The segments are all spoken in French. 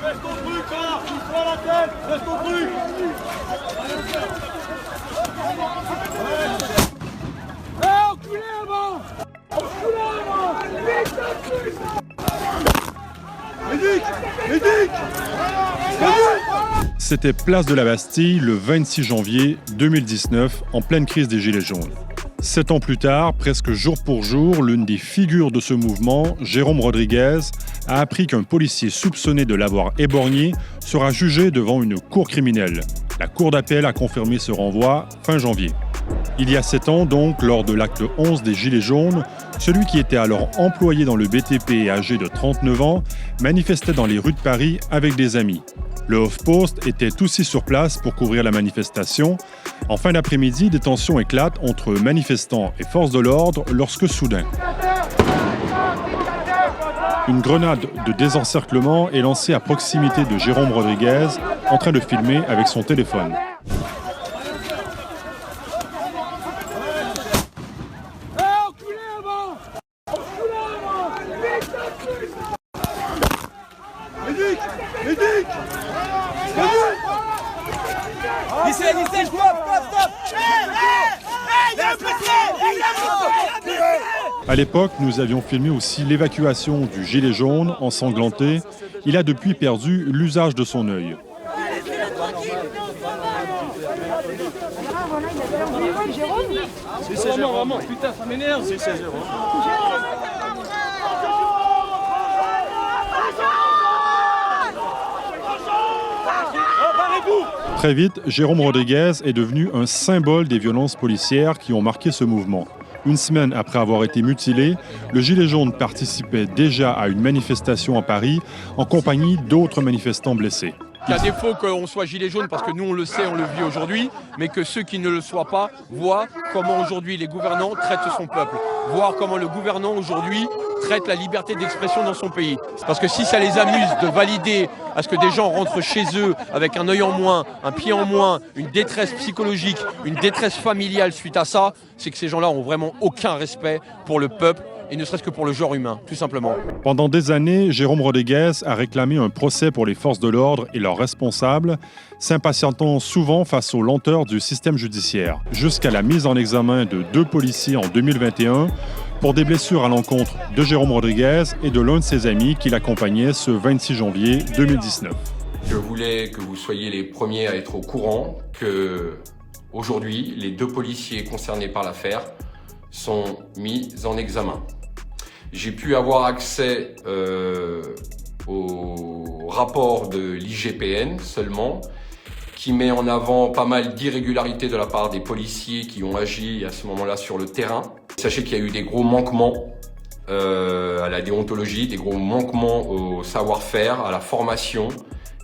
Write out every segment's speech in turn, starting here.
Reste ton truc là, pousse-toi la tête, reste ton truc. Enculé là-bas. Enculé là-bas. Médic. Médic. C'était place de la Bastille le 26 janvier 2019, en pleine crise des Gilets jaunes. 7 ans plus tard, presque jour pour jour, l'une des figures de ce mouvement, Jérôme Rodriguez, a appris qu'un policier soupçonné de l'avoir éborgné sera jugé devant une cour criminelle. La cour d'appel a confirmé ce renvoi fin janvier. Il y a 7 ans donc, lors de l'acte 11 des Gilets jaunes, celui qui était alors employé dans le BTP et âgé de 39 ans manifestait dans les rues de Paris avec des amis. Le HuffPost était aussi sur place pour couvrir la manifestation. En fin d'après-midi, des tensions éclatent entre manifestants et forces de l'ordre lorsque soudain, une grenade de désencerclement est lancée à proximité de Jérôme Rodriguez, en train de filmer avec son téléphone. À l'époque, nous avions filmé aussi l'évacuation du gilet jaune ensanglanté. Il a depuis perdu l'usage de son œil. C'est vraiment, putain, ça m'énerve. C'est 16 €. Très vite, Jérôme Rodriguez est devenu un symbole des violences policières qui ont marqué ce mouvement. Une semaine après avoir été mutilé, le Gilet jaune participait déjà à une manifestation à Paris en compagnie d'autres manifestants blessés. À défaut qu'on soit gilet jaune, parce que nous on le sait, on le vit aujourd'hui, mais que ceux qui ne le soient pas voient comment aujourd'hui les gouvernants traitent son peuple, voir comment le gouvernant aujourd'hui traite la liberté d'expression dans son pays. Parce que si ça les amuse de valider à ce que des gens rentrent chez eux avec un œil en moins, un pied en moins, une détresse psychologique, une détresse familiale suite à ça, c'est que ces gens-là ont vraiment aucun respect pour le peuple, et ne serait-ce que pour le genre humain, tout simplement. Pendant des années, Jérôme Rodriguez a réclamé un procès pour les forces de l'ordre et leurs responsables, s'impatientant souvent face aux lenteurs du système judiciaire, jusqu'à la mise en examen de 2 policiers en 2021 pour des blessures à l'encontre de Jérôme Rodriguez et de l'un de ses amis qui l'accompagnait ce 26 janvier 2019. Je voulais que vous soyez les premiers à être au courant que, aujourd'hui, les 2 policiers concernés par l'affaire sont mis en examen. J'ai pu avoir accès au rapport de l'IGPN seulement, qui met en avant pas mal d'irrégularités de la part des policiers qui ont agi à ce moment-là sur le terrain. Sachez qu'il y a eu des gros manquements à la déontologie, des gros manquements au savoir-faire, à la formation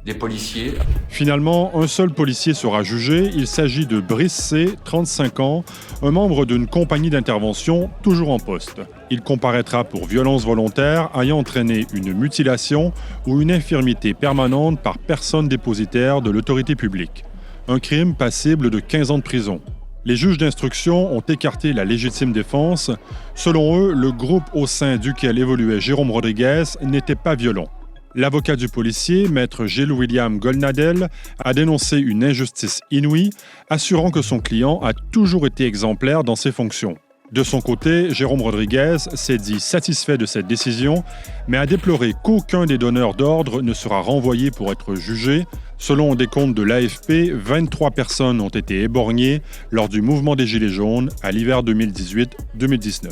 des policiers. Finalement, un seul policier sera jugé. Il s'agit de Brice C., 35 ans, un membre d'une compagnie d'intervention toujours en poste. Il comparaîtra pour violence volontaire ayant entraîné une mutilation ou une infirmité permanente par personne dépositaire de l'autorité publique. Un crime passible de 15 ans de prison. Les juges d'instruction ont écarté la légitime défense. Selon eux, le groupe au sein duquel évoluait Jérôme Rodriguez n'était pas violent. L'avocat du policier, maître Gilles William Golnadel, a dénoncé une injustice inouïe, assurant que son client a toujours été exemplaire dans ses fonctions. De son côté, Jérôme Rodriguez s'est dit satisfait de cette décision, mais a déploré qu'aucun des donneurs d'ordre ne sera renvoyé pour être jugé. Selon des comptes de l'AFP, 23 personnes ont été éborgnées lors du mouvement des Gilets jaunes à l'hiver 2018-2019.